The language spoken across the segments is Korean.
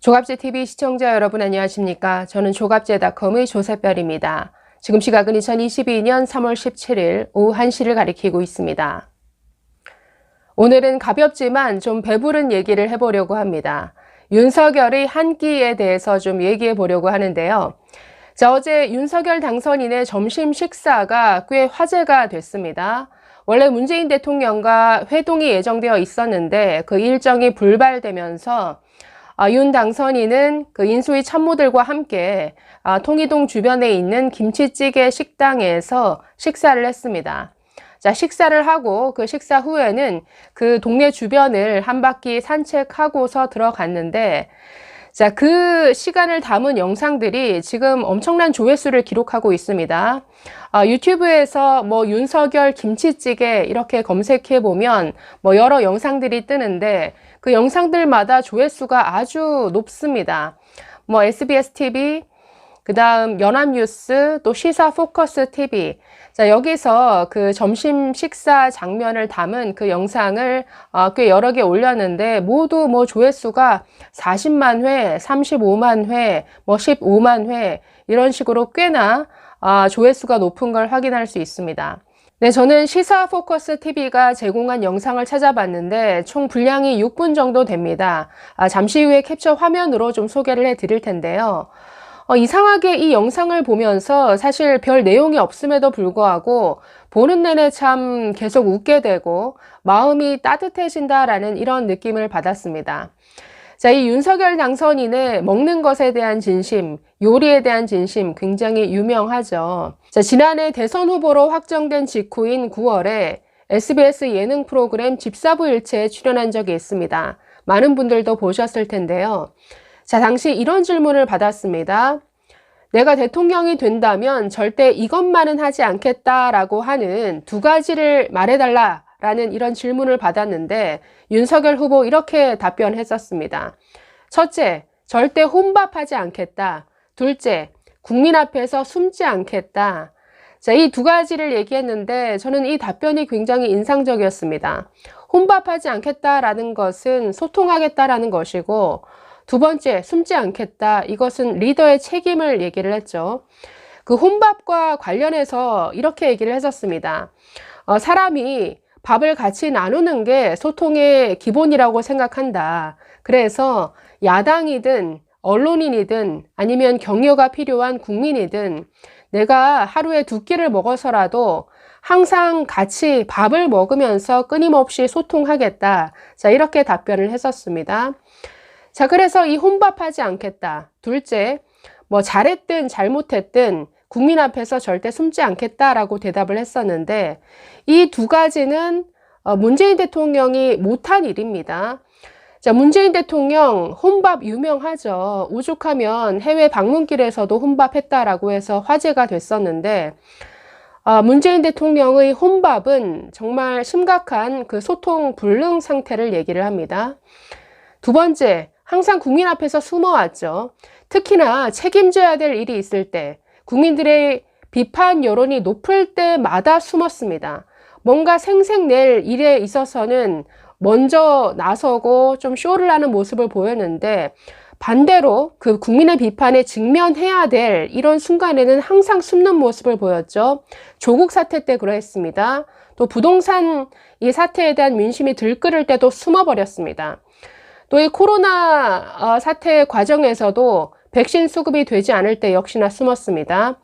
조갑제TV 시청자 여러분 안녕하십니까? 저는 조갑제닷컴의 조세별입니다. 지금 시각은 2022년 3월 17일 오후 1시를 가리키고 있습니다. 오늘은 가볍지만 좀 배부른 얘기를 해보려고 합니다. 윤석열의 한 끼에 대해서 좀 얘기해 보려고 하는데요. 자, 어제 윤석열 당선인의 점심 식사가 꽤 화제가 됐습니다. 원래 문재인 대통령과 회동이 예정되어 있었는데 그 일정이 불발되면서 윤 당선인은 그 인수위 참모들과 함께 통이동 주변에 있는 김치찌개 식당에서 식사를 했습니다. 자, 식사를 하고 그 식사 후에는 그 동네 주변을 한 바퀴 산책하고서 들어갔는데, 자, 그 시간을 담은 영상들이 지금 엄청난 조회수를 기록하고 있습니다. 유튜브에서 윤석열 김치찌개 이렇게 검색해 보면 여러 영상들이 뜨는데 그 영상들마다 조회수가 아주 높습니다. SBS TV, 그 다음 연합뉴스, 또 시사 포커스 TV. 자, 여기서 그 점심 식사 장면을 담은 그 영상을 꽤 여러 개 올렸는데 모두 조회수가 40만 회, 35만 회, 15만 회 이런 식으로 꽤나 조회수가 높은 걸 확인할 수 있습니다. 네, 저는 시사 포커스 TV가 제공한 영상을 찾아봤는데 총 분량이 6분 정도 됩니다. 잠시 후에 캡처 화면으로 좀 소개를 해드릴 텐데요. 이상하게 이 영상을 보면서 사실 별 내용이 없음에도 불구하고 보는 내내 참 계속 웃게 되고 마음이 따뜻해진다라는 이런 느낌을 받았습니다. 자, 이 윤석열 당선인의 먹는 것에 대한 진심, 요리에 대한 진심 굉장히 유명하죠. 자, 지난해 대선 후보로 확정된 직후인 9월에 SBS 예능 프로그램 집사부일체에 출연한 적이 있습니다. 많은 분들도 보셨을 텐데요. 자, 당시 이런 질문을 받았습니다. 내가 대통령이 된다면 절대 이것만은 하지 않겠다라고 하는 두 가지를 말해달라. 라는 이런 질문을 받았는데 윤석열 후보 이렇게 답변했었습니다. 첫째, 절대 혼밥하지 않겠다. 둘째, 국민 앞에서 숨지 않겠다. 자, 이 두 가지를 얘기했는데 저는 이 답변이 굉장히 인상적이었습니다. 혼밥하지 않겠다라는 것은 소통하겠다라는 것이고 두 번째, 숨지 않겠다. 이것은 리더의 책임을 얘기를 했죠. 그 혼밥과 관련해서 이렇게 얘기를 했었습니다. 사람이 밥을 같이 나누는 게 소통의 기본이라고 생각한다. 그래서 야당이든 언론인이든 아니면 격려가 필요한 국민이든 내가 하루에 두 끼를 먹어서라도 항상 같이 밥을 먹으면서 끊임없이 소통하겠다. 자, 이렇게 답변을 했었습니다. 자, 그래서 이 혼밥하지 않겠다. 둘째, 잘했든 잘못했든 국민 앞에서 절대 숨지 않겠다라고 대답을 했었는데 이 두 가지는 문재인 대통령이 못한 일입니다. 자, 문재인 대통령 혼밥 유명하죠. 오죽하면 해외 방문길에서도 혼밥했다라고 해서 화제가 됐었는데 문재인 대통령의 혼밥은 정말 심각한 그 소통 불능 상태를 얘기를 합니다. 두 번째, 항상 국민 앞에서 숨어왔죠. 특히나 책임져야 될 일이 있을 때 국민들의 비판 여론이 높을 때마다 숨었습니다. 뭔가 생색낼 일에 있어서는 먼저 나서고 좀 쇼를 하는 모습을 보였는데 반대로 그 국민의 비판에 직면해야 될 이런 순간에는 항상 숨는 모습을 보였죠. 조국 사태 때 그랬습니다. 또 부동산 이 사태에 대한 민심이 들끓을 때도 숨어버렸습니다. 또 이 코로나 사태 과정에서도 백신 수급이 되지 않을 때 역시나 숨었습니다.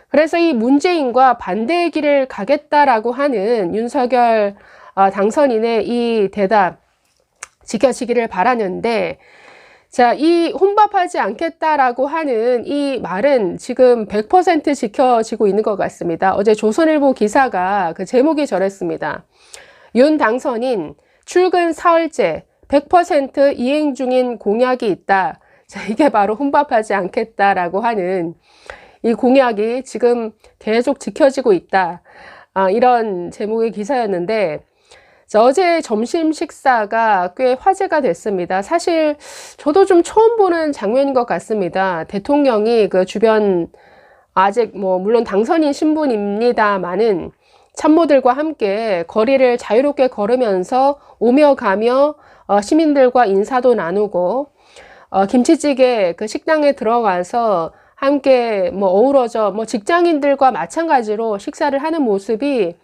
그래서 이 문재인과 반대의 길을 가겠다라고 하는 윤석열 당선인의 이 대답 지켜지기를 바라는데, 자, 이 혼밥하지 않겠다라고 하는 이 말은 지금 100% 지켜지고 있는 것 같습니다. 어제 조선일보 기사가 그 제목이 저랬습니다. 윤 당선인 출근 사흘째 100% 이행 중인 공약이 있다. 자, 이게 바로 혼밥하지 않겠다라고 하는 이 공약이 지금 계속 지켜지고 있다. 이런 제목의 기사였는데, 자, 어제 점심 식사가 꽤 화제가 됐습니다. 사실 저도 좀 처음 보는 장면인 것 같습니다. 대통령이 그 주변 아직 물론 당선인 신분입니다만은 참모들과 함께 거리를 자유롭게 걸으면서 오며 가며 시민들과 인사도 나누고 김치찌개 그 식당에 들어가서 함께 뭐 어우러져 뭐 직장인들과 마찬가지로 식사를 하는 모습이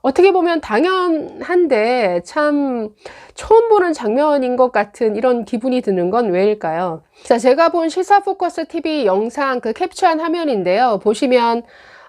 어떻게 보면 당연한데 참 처음 보는 장면인 것 같은 이런 기분이 드는 건 왜일까요? 자, 제가 본 시사포커스 TV 영상 그 캡처한 화면인데요. 보시면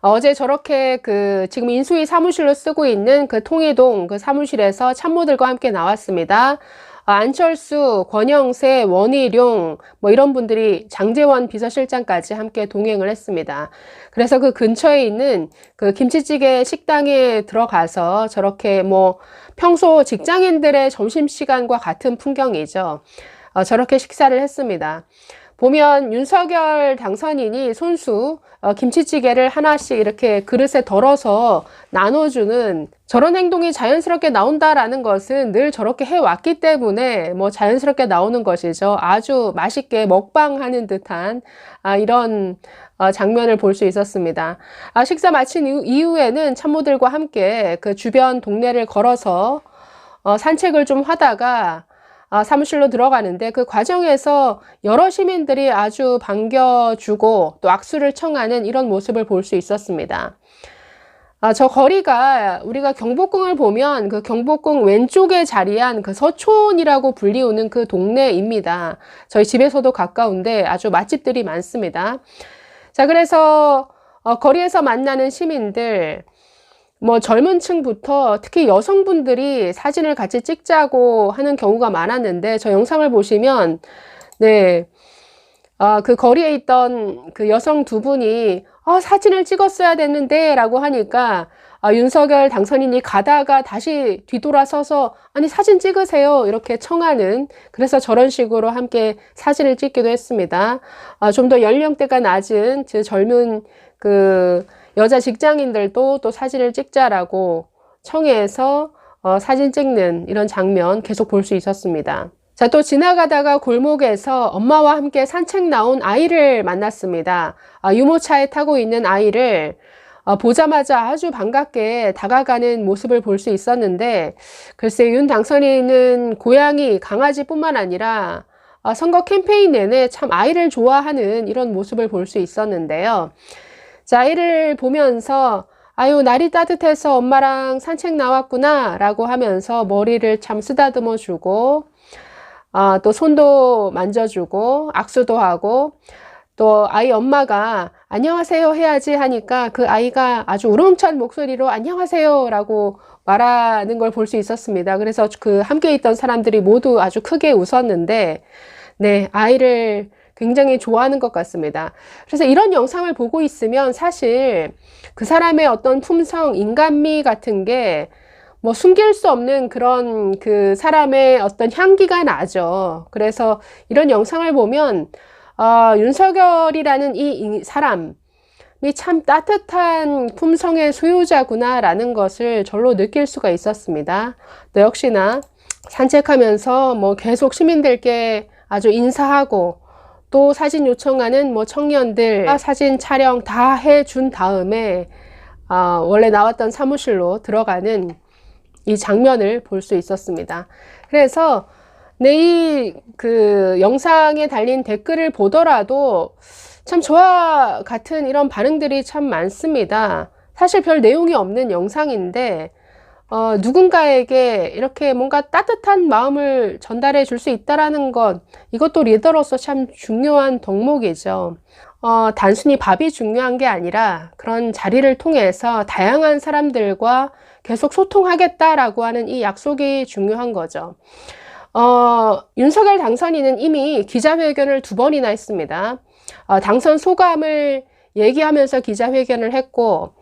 어제 저렇게 그 지금 인수위 사무실로 쓰고 있는 그 통일동 그 사무실에서 참모들과 함께 나왔습니다. 안철수, 권영세, 원희룡 뭐 이런 분들이 장제원 비서실장까지 함께 동행을 했습니다. 그래서 그 근처에 있는 그 김치찌개 식당에 들어가서 저렇게 뭐 평소 직장인들의 점심시간과 같은 풍경이죠. 저렇게 식사를 했습니다. 보면 윤석열 당선인이 손수 김치찌개를 하나씩 이렇게 그릇에 덜어서 나눠주는 저런 행동이 자연스럽게 나온다라는 것은 늘 저렇게 해왔기 때문에 뭐 자연스럽게 나오는 것이죠. 아주 맛있게 먹방하는 듯한 이런 장면을 볼 수 있었습니다. 식사 마친 이후에는 참모들과 함께 그 주변 동네를 걸어서 산책을 좀 하다가 사무실로 들어가는데 그 과정에서 여러 시민들이 아주 반겨주고 또 악수를 청하는 이런 모습을 볼 수 있었습니다. 저 거리가 우리가 경복궁을 보면 그 경복궁 왼쪽에 자리한 그 서촌이라고 불리우는 그 동네입니다. 저희 집에서도 가까운데 아주 맛집들이 많습니다. 자, 그래서 거리에서 만나는 시민들, 뭐 젊은 층부터 특히 여성분들이 사진을 같이 찍자고 하는 경우가 많았는데 저 영상을 보시면 네, 그 거리에 있던 그 여성 두 분이 사진을 찍었어야 됐는데 라고 하니까 윤석열 당선인이 가다가 다시 뒤돌아서서 아니 사진 찍으세요 이렇게 청하는, 그래서 저런 식으로 함께 사진을 찍기도 했습니다. 좀 더 연령대가 낮은 젊은 그 여자 직장인들도 또 사진을 찍자라고 청해서 사진 찍는 이런 장면 계속 볼 수 있었습니다. 자, 또 지나가다가 골목에서 엄마와 함께 산책 나온 아이를 만났습니다. 유모차에 타고 있는 아이를 보자마자 아주 반갑게 다가가는 모습을 볼 수 있었는데, 글쎄 윤 당선인은 고양이, 강아지뿐만 아니라 선거 캠페인 내내 참 아이를 좋아하는 이런 모습을 볼 수 있었는데요. 자, 아이를 보면서 아유 날이 따뜻해서 엄마랑 산책 나왔구나 라고 하면서 머리를 참 쓰다듬어 주고 또 손도 만져주고 악수도 하고, 또 아이 엄마가 안녕하세요 해야지 하니까 그 아이가 아주 우렁찬 목소리로 안녕하세요 라고 말하는 걸 볼 수 있었습니다. 그래서 그 함께 있던 사람들이 모두 아주 크게 웃었는데 네, 아이를 굉장히 좋아하는 것 같습니다. 그래서 이런 영상을 보고 있으면 사실 그 사람의 어떤 품성, 인간미 같은 게 뭐 숨길 수 없는 그런 그 사람의 어떤 향기가 나죠. 그래서 이런 영상을 보면 윤석열이라는 이 사람이 참 따뜻한 품성의 소유자구나 라는 것을 절로 느낄 수가 있었습니다. 또 역시나 산책하면서 뭐 계속 시민들께 아주 인사하고 또 사진 요청하는 뭐 청년들 사진 촬영 다 해준 다음에 원래 나왔던 사무실로 들어가는 이 장면을 볼 수 있었습니다. 그래서 이 그 영상에 달린 댓글을 보더라도 참 저와 같은 이런 반응들이 참 많습니다. 사실 별 내용이 없는 영상인데 누군가에게 이렇게 뭔가 따뜻한 마음을 전달해 줄 수 있다라는 것, 이것도 리더로서 참 중요한 덕목이죠. 단순히 밥이 중요한 게 아니라 그런 자리를 통해서 다양한 사람들과 계속 소통하겠다라고 하는 이 약속이 중요한 거죠. 윤석열 당선인은 이미 기자회견을 2번이나 했습니다. 당선 소감을 얘기하면서 기자회견을 했고,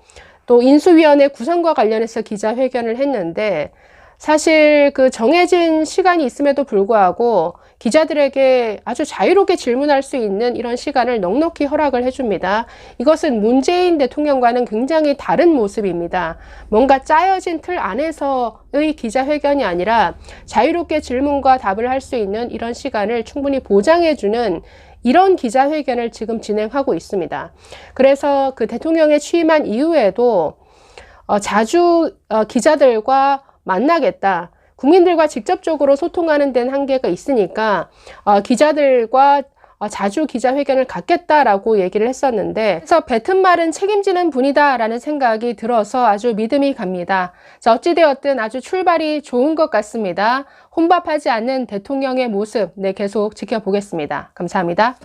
또 인수위원회 구성과 관련해서 기자회견을 했는데, 사실 그 정해진 시간이 있음에도 불구하고 기자들에게 아주 자유롭게 질문할 수 있는 이런 시간을 넉넉히 허락을 해줍니다. 이것은 문재인 대통령과는 굉장히 다른 모습입니다. 뭔가 짜여진 틀 안에서의 기자회견이 아니라 자유롭게 질문과 답을 할 수 있는 이런 시간을 충분히 보장해주는 이런 기자회견을 지금 진행하고 있습니다. 그래서 그 대통령에 취임한 이후에도 자주 기자들과 만나겠다, 국민들과 직접적으로 소통하는 데는 한계가 있으니까 기자들과 자주 기자회견을 갖겠다라고 얘기를 했었는데, 그래서 뱉은 말은 책임지는 분이다라는 생각이 들어서 아주 믿음이 갑니다. 자, 어찌되었든 아주 출발이 좋은 것 같습니다. 혼밥하지 않는 대통령의 모습, 계속 지켜보겠습니다. 감사합니다.